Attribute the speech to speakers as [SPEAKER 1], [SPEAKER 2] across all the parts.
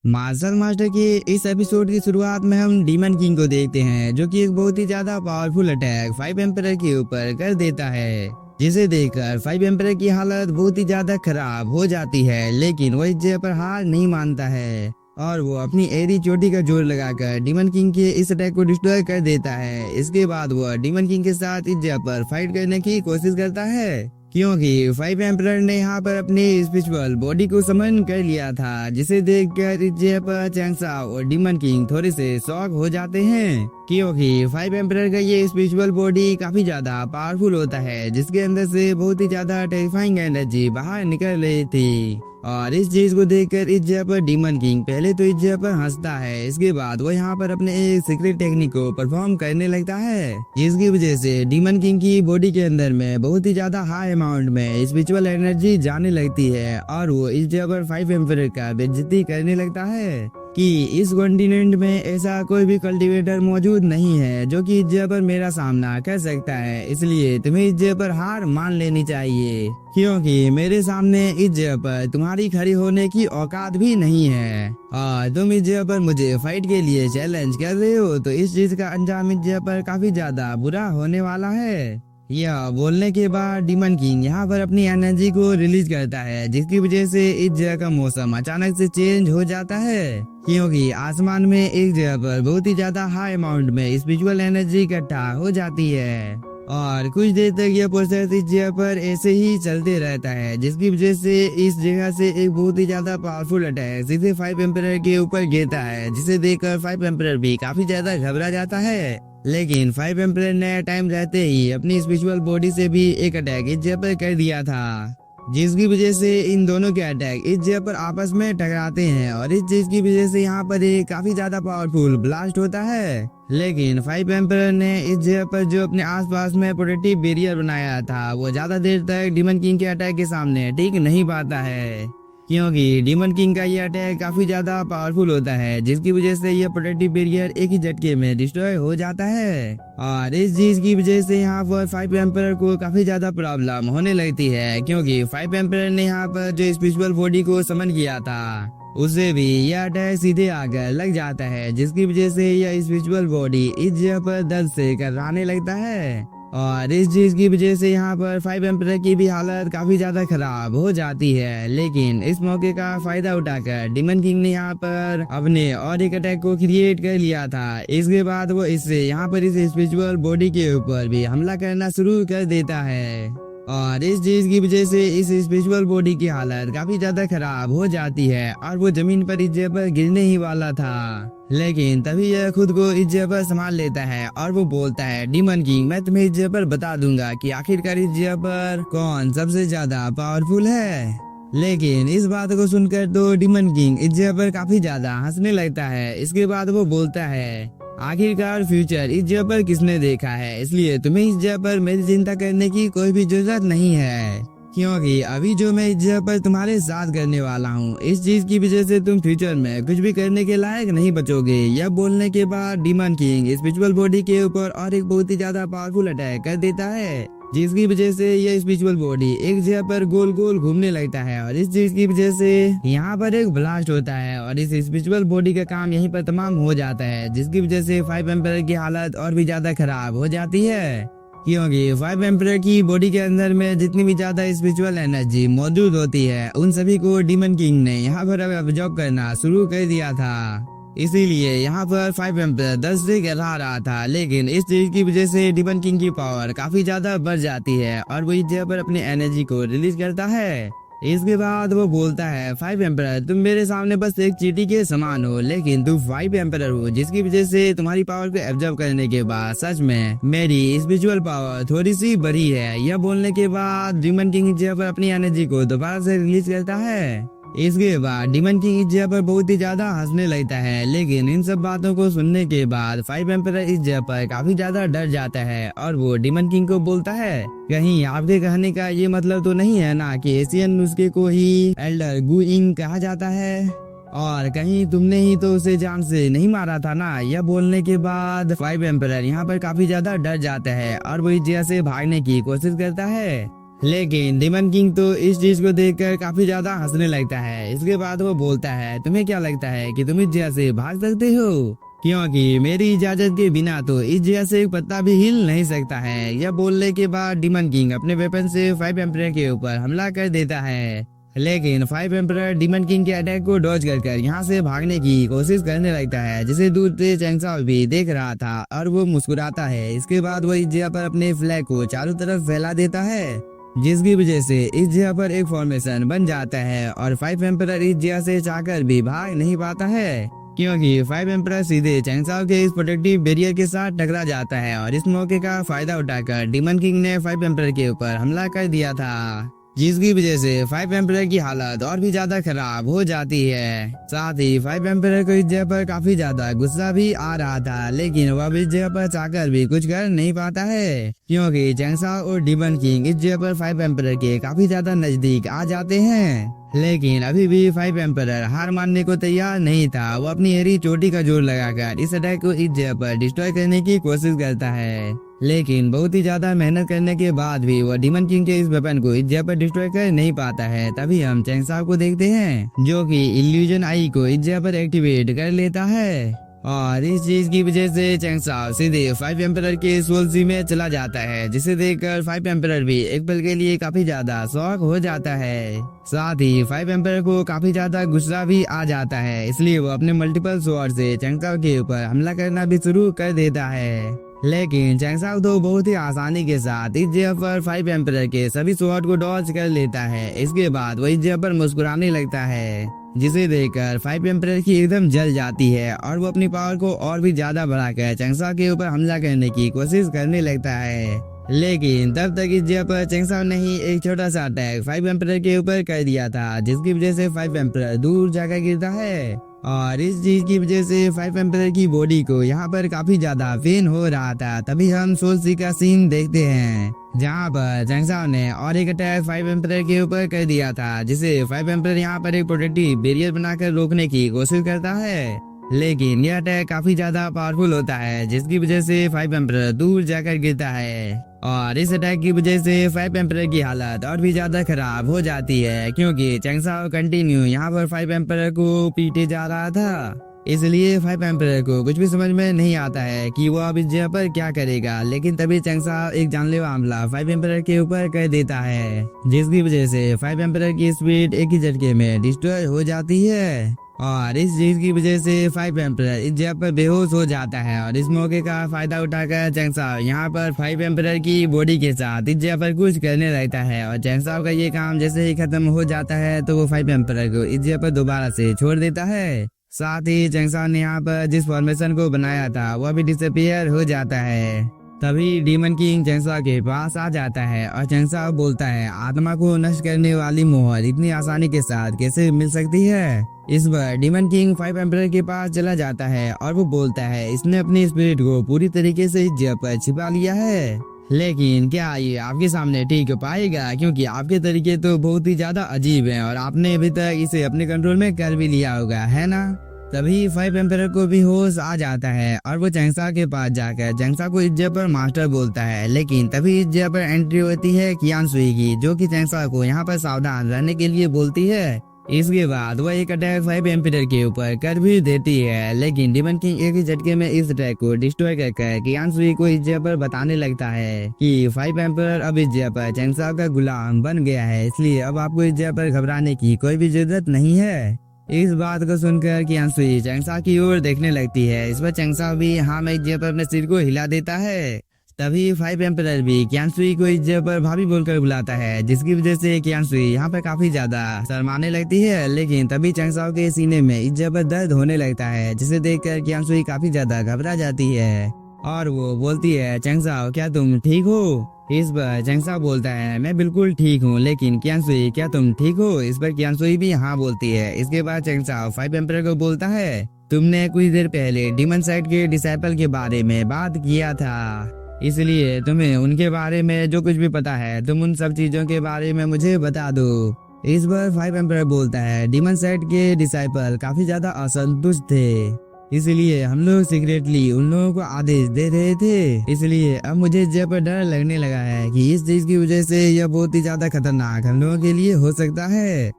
[SPEAKER 1] Martial master के इस episode की शुरुआत में हम डीमन किंग को देखते हैं, जो कि एक बहुत ही ज्यादा पावरफुल अटैक 5 एम्परर के ऊपर कर देता है, जिसे देखकर 5 एम्परर की हालत बहुत ही ज्यादा खराब हो जाती है। लेकिन वो इस जगह पर हार नहीं मानता है और वो अपनी एरी चोटी का जोर लगाकर डीमन किंग के इस अटैक को डिस्ट्रॉय कर देता है। इसके बाद वो डीमन किंग के साथ इस जगह पर फाइट करने की कोशिश करता है, क्योंकि 5 एम्परर ने यहाँ पर अपनी स्पिरिचुअल बॉडी को समन कर लिया था, जिसे देखकर इस जगह पर चैंगसाओ और डीमन किंग थोड़े से शॉक हो जाते हैं, क्योंकि 5 एम्परर का ये स्पिरिचुअल बॉडी काफी ज्यादा पावरफुल होता है, जिसके अंदर से बहुत ही ज्यादा टेरिफाइंग एनर्जी बाहर निकल रही थी। और इस चीज को देखकर इस जगह पर डीमन किंग पहले तो इस जगह पर हंसता है। इसके बाद वो यहाँ पर अपने एक सीक्रेट टेक्निक को परफॉर्म करने लगता है, जिसकी वजह से डीमन किंग की बॉडी के अंदर में बहुत ही ज्यादा हाई अमाउंट में स्पिरिचुअल एनर्जी जाने लगती है और वो इस जगह पर 5 एम्परर का बेइज्जती करने लगता है कि इस कॉन्टिनेंट में ऐसा कोई भी कल्टीवेटर मौजूद नहीं है जो कि इस जगह पर मेरा सामना कर सकता है, इसलिए तुम्हें इस जगह पर हार मान लेनी चाहिए, क्योंकि मेरे सामने इस जगह पर तुम्हारी खड़ी होने की औकात भी नहीं है। और तुम इस जगह पर मुझे फाइट के लिए चैलेंज कर रहे हो, तो इस चीज का अंजाम इस जगह पर काफी ज्यादा बुरा होने वाला है। यह बोलने के बाद डीमन किंग यहाँ पर अपनी एनर्जी को रिलीज करता है, जिसकी वजह से इस जगह का मौसम अचानक से चेंज हो जाता है, क्योंकि आसमान में एक जगह पर बहुत ही ज्यादा हाई अमाउंट में स्पिरिचुअल एनर्जी इकट्ठा हो जाती है और कुछ देर तक यह प्रोसेस इस जगह पर ऐसे ही चलते रहता है, जिसकी वजह से इस जगह से एक बहुत ही ज्यादा पावरफुल अटैक सीधे 5 एम्परर के ऊपर गिरता है, जिसे देखकर 5 एम्परर भी काफी ज्यादा घबरा जाता है। लेकिन 5 एम्परर ने टाइम रहते ही अपनी स्पिरिचुअल बॉडी से भी एक अटैक इस जगह पर कर दिया था, जिसकी वजह से इन दोनों के अटैक इस जगह पर आपस में टकराते हैं और इस चीज की वजह से यहाँ पर एक काफी ज्यादा पावरफुल ब्लास्ट होता है। लेकिन 5 एम्परर ने इस जगह पर जो अपने आसपास में प्रोटेक्टिव बैरियर बनाया था, वो ज्यादा देर तक डीमन किंग के अटैक के सामने टिक नहीं पाता है, क्योंकि डीमन किंग का ये अटैक काफी ज्यादा पावरफुल होता है, जिसकी वजह से ये प्रोटेक्टिव बैरियर एक ही झटके में डिस्ट्रॉय हो जाता है। और इस चीज की वजह से यहाँ पर 5 एम्परर को काफी ज्यादा प्रॉब्लम होने लगती है, क्योंकि 5 एम्परर ने यहाँ पर जो स्पिरिचुअल बॉडी को समन किया था, उसे भी यह अटैक सीधे आकर लग जाता है, जिसकी वजह से यह स्पिरिचुअल बॉडी इस जगह पर दर्द से कराने लगता है। और इस चीज की वजह से यहाँ पर 5 एम्परर की भी हालत काफी ज्यादा खराब हो जाती है। लेकिन इस मौके का फायदा उठाकर डीमन किंग ने यहाँ पर अपने और एक अटैक को क्रिएट कर लिया था। इसके बाद वो इससे यहाँ पर इस स्पिरिचुअल बॉडी के ऊपर भी हमला करना शुरू कर देता है और इस चीज की वजह से इस स्पिरिचुअल बॉडी की हालत काफी ज्यादा खराब हो जाती है और वो जमीन पर इस जगह पर गिरने ही वाला था। लेकिन तभी यह खुद को इस जगह पर संभाल लेता है और वो बोलता है, डीमन किंग, मैं तुम्हें इस जगह पर बता दूंगा कि आखिरकार इस जगह पर कौन सबसे ज्यादा पावरफुल है। लेकिन इस बात को सुनकर तो डीमन किंग इस जगह पर काफी ज्यादा हंसने लगता है। इसके बाद वो बोलता है, आखिरकार फ्यूचर इस जगह पर किसने देखा है, इसलिए तुम्हें इस जगह पर मेरी चिंता करने की कोई भी जरूरत नहीं है, क्योंकि अभी जो मैं इस जगह पर तुम्हारे साथ करने वाला हूँ, इस चीज की वजह से तुम फ्यूचर में कुछ भी करने के लायक नहीं बचोगे। यह बोलने के बाद डीमन किंग स्पिरिचुअल बॉडी के ऊपर और एक बहुत ही ज्यादा पावरफुल अटैक कर देता है, जिसकी वजह से यह स्पिरिचुअल बॉडी एक जगह पर गोल गोल घूमने लगता है और इस चीज की वजह से यहाँ पर एक ब्लास्ट होता है और इस स्पिरिचुअल बॉडी का काम यहीं पर तमाम हो जाता है, जिसकी वजह से 5 एम्परर की हालत और भी ज्यादा खराब हो जाती है, क्योंकि 5 एम्परर की बॉडी के अंदर में जितनी भी ज्यादा स्पिरिचुअल एनर्जी मौजूद होती है, उन सभी को डीमन किंग ने यहाँ पर अब्जॉर्ब करना शुरू कर दिया था। इसीलिए यहाँ पर 5 एम्परर 10 से गिरा रहा था। लेकिन इस चीज की वजह से डीमन किंग की पावर काफी ज्यादा बढ़ जाती है और वो इस जगह पर अपनी एनर्जी को रिलीज करता है। इसके बाद वो बोलता है, 5 एम्परर, तुम मेरे सामने बस एक चींटी के समान हो, लेकिन तुम 5 एम्परर हो, जिसकी वजह से तुम्हारी पावर को एब्जॉर्ब करने के बाद सच में मेरी स्पिरिचुअल पावर थोड़ी सी बढ़ी है। यह बोलने के बाद डीमन किंग इस जगह पर अपनी एनर्जी को दोबारा से रिलीज करता है। इसके बाद डीमन किंग इस जगह पर बहुत ही ज्यादा हंसने लगता है। लेकिन इन सब बातों को सुनने के बाद 5 एम्परर इस जगह पर काफी ज्यादा डर जाता है और वो डीमन किंग को बोलता है, कहीं आपके कहने का ये मतलब तो नहीं है ना कि एशियन नुस्खे को ही एल्डर गुइंग कहा जाता है, और कहीं तुमने ही तो उसे जान से नहीं मारा था ना। यह बोलने के बाद 5 एम्परर यहाँ पर काफी ज्यादा डर जाता है और वो इस जगह से भागने की कोशिश करता है। लेकिन डीमन किंग तो इस चीज को देखकर काफी ज्यादा हंसने लगता है। इसके बाद वो बोलता है, तुम्हें क्या लगता है कि तुम इस जगह से भाग सकते हो? क्योंकि मेरी इजाजत के बिना तो इस जगह से एक पत्ता भी हिल नहीं सकता है। यह बोलने के बाद डीमन किंग अपने वेपन से 5 एम्परर के ऊपर हमला कर देता है। लेकिन 5 एम्परर डीमन किंग के अटैक को डॉज कर यहाँ से भागने की कोशिश करने लगता है, जिसे दूर से चैंग साओ भी देख रहा था और वो मुस्कुराता है। इसके बाद वो इस जगह पर अपने फ्लैग को चारों तरफ फैला देता है, जिसकी वजह से इस जगह पर एक फॉर्मेशन बन जाता है और 5 एम्परर इस जगह से चाहकर भी भाग नहीं पाता है, क्योंकि 5 एम्परर सीधे चैंग साओ के इस प्रोटेक्टिव बैरियर के साथ टकरा जाता है। और इस मौके का फायदा उठाकर डीमन किंग ने 5 एम्परर के ऊपर हमला कर दिया था, जिसकी वजह से 5 एम्परर की हालत और भी ज्यादा खराब हो जाती है। साथ ही 5 एम्परर को इस जगह पर काफी ज्यादा गुस्सा भी आ रहा था, लेकिन वह इस जगह पर चाहकर भी कुछ कर नहीं पाता है, क्योंकि चैंग साओ और डीमन किंग इस जगह पर 5 एम्परर के काफी ज्यादा नजदीक आ जाते हैं। लेकिन अभी भी 5 एम्परर हार मानने को तैयार नहीं था। वो अपनी एरी चोटी का जोर लगाकर इस अटैक को इस जगह पर डिस्ट्रॉय करने की कोशिश करता है, लेकिन बहुत ही ज्यादा मेहनत करने के बाद भी वो डीमन किंग के इस वेपन को इस जगह पर डिस्ट्रॉय कर नहीं पाता है। तभी हम चैंग साओ को देखते हैं, जो कि इल्यूजन आई को इस जगह पर एक्टिवेट कर लेता है। और इस चीज की वजह से चैंग साओ सीधे 5 एम्परर के सोल सी में चला जाता है, जिसे देखकर 5 एम्परर भी एक पल के लिए काफी ज्यादा शॉक हो जाता है। साथ ही 5 एम्परर को काफी ज्यादा गुस्सा भी आ जाता है, इसलिए वो अपने मल्टीपल स्वॉर्ड से चैंग साओ के ऊपर हमला करना भी शुरू कर देता है। लेकिन चैंग साओ तो बहुत ही आसानी के साथ इस जगह पर 5 एम्परर के सभी स्वॉर्ड को डॉज कर लेता है। इसके बाद वो इस जगह पर मुस्कुराने लगता है, जिसे देखकर 5 एम्परर की एकदम जल जाती है और वो अपनी पावर को और भी ज्यादा बढ़ाकर चैंग साओ के ऊपर हमला करने की कोशिश करने लगता है। लेकिन तब तक इस जगह पर चैंग साओ ने ही एक छोटा सा अटैक 5 एम्परर के ऊपर कर दिया था, जिसकी वजह से 5 एम्परर दूर जाकर गिरता है। और इस चीज की वजह से 5 एम्परर की बॉडी को यहाँ पर काफी ज्यादा पेन हो रहा था। तभी हम सोल सी का सीन देखते हैं, जहाँ पर चैंग साओ ने और एक अटैक 5 एम्परर के ऊपर कर दिया था, जिसे 5 एम्परर यहाँ पर एक प्रोटेक्टिव बैरियर बनाकर रोकने की कोशिश करता है। लेकिन यह अटैक काफी ज्यादा पावरफुल होता है, जिसकी वजह से 5 एम्परर दूर जाकर गिरता है। और इस अटैक की वजह से 5 एम्परर की हालत और भी ज्यादा खराब हो जाती है, क्योंकि चैंग साओ कंटिन्यू यहाँ पर 5 एम्परर को पीटे जा रहा था। इसलिए 5 एम्परर को कुछ भी समझ में नहीं आता है कि वो अब इस जगह पर क्या करेगा। लेकिन तभी चैंग साओ एक जानलेवा हमला 5 एम्परर के ऊपर कर देता है, जिसकी वजह से 5 एम्परर की स्पीड एक ही झटके में डिस्ट्रॉय हो जाती है। और इस चीज की वजह से 5 एम्परर इस जगह पर बेहोश हो जाता है। और इस मौके का फायदा उठाकर चैंग साओ यहाँ पर 5 एम्परर की बॉडी के साथ इस जगह पर कुछ करने लगता है। और चैंग साओ का ये काम जैसे ही खत्म हो जाता है तो वो 5 एम्परर को इस जगह पर दोबारा से छोड़ देता है। साथ ही चैंग साओ ने यहाँ पर जिस फॉर्मेशन को बनाया था वह भी डिसअपीयर हो जाता है। तभी डीमन किंग चैंग साओ के पास आ जाता है और चैंग साओ बोलता है, आत्मा को नष्ट करने वाली मोहर इतनी आसानी के साथ कैसे मिल सकती है? इस बार डीमन किंग 5 एम्परर के पास चला जाता है और वो बोलता है, इसने अपनी स्पिरिट को पूरी तरीके से इस जगह पर छिपा लिया है। लेकिन क्या ये आपके सामने ठीक पाएगा? क्योंकि आपके तरीके तो बहुत ही ज्यादा अजीब हैं और आपने अभी तक इसे अपने कंट्रोल में कर भी लिया होगा, है ना? तभी 5 एम्परर को भी होश आ जाता है और वो चैंग साओ के पास जाकर चैंग साओ को इस जगह पर मास्टर बोलता है। लेकिन तभी इस जगह पर एंट्री होती है कियान सुई की, जो कि चैंग साओ को यहाँ पर सावधान रहने के लिए बोलती है। इसके बाद वह एक अटैक 5 एम्परर के ऊपर कर भी देती है, लेकिन डीमन किंग एक ही झटके में इस अटैक को डिस्ट्रॉय कर कियान सुई को इस जगह पर बताने लगता है कि 5 एम्परर अब इस जगह पर चैंग साओ का गुलाम बन गया है, इसलिए अब आपको इस जगह पर घबराने की कोई भी जरूरत नहीं है। इस बात को सुनकर कियान सुई चैंग साओ की ओर देखने लगती है। इस पर चैंग साओ भी हाँ मैं इस जगह पर अपने सिर को हिला देता है। तभी 5 एम्परर भी कियान सुई को इस जगह पर भाभी बोलकर बुलाता है, जिसकी वजह से कियान सुई यहाँ पर काफी ज्यादा शर्माने लगती है। लेकिन तभी चैंग साओ के सीने में इस जगह पर दर्द होने लगता है, जिसे देखकर कियान सुई काफी ज्यादा घबरा जाती है और वो बोलती है, चैंग साओ क्या तुम ठीक हो? इस पर चैंग साओ बोलता है, मैं बिल्कुल ठीक हूँ। लेकिन कियान सुई क्या तुम ठीक हो? इस पर कियान सुई भी हाँ बोलती है। इसके बाद चैंग साओ 5 एम्परर को बोलता है, तुमने कुछ देर पहले डीमन साइड के डिसाइपल के बारे में बात किया था, इसलिए तुम्हें उनके बारे में जो कुछ भी पता है तुम उन सब चीजों के बारे में मुझे बता दो। इस बार 5 एम्परर बोलता है, डीमन साइड के डिसाइपल काफी ज्यादा असंतुष्ट थे इसलिए हम लोग सीक्रेटली उन लोगों को आदेश दे रहे थे। इसलिए अब मुझे इस जगह पर डर लगने लगा है कि इस चीज की वजह से यह बहुत ही ज्यादा खतरनाक हम लोगों के लिए हो सकता है।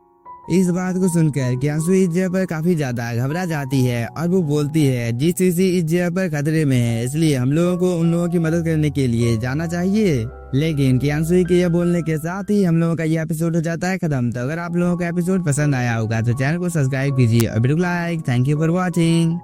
[SPEAKER 1] इस बात को सुनकर कियांशु इस जगह पर काफी ज्यादा घबरा जाती है और वो बोलती है जीसीसी इस जगह पर खतरे में है, इसलिए हम लोगों को उन लोगों की मदद करने के लिए जाना चाहिए। लेकिन कियांशु के ये बोलने के साथ ही हम लोगों का ये एपिसोड हो जाता है खत्म। तो अगर आप लोगों को एपिसोड पसंद आया होगा तो चैनल को सब्सक्राइब कीजिए और बिल्कुल like. Thank you for watching.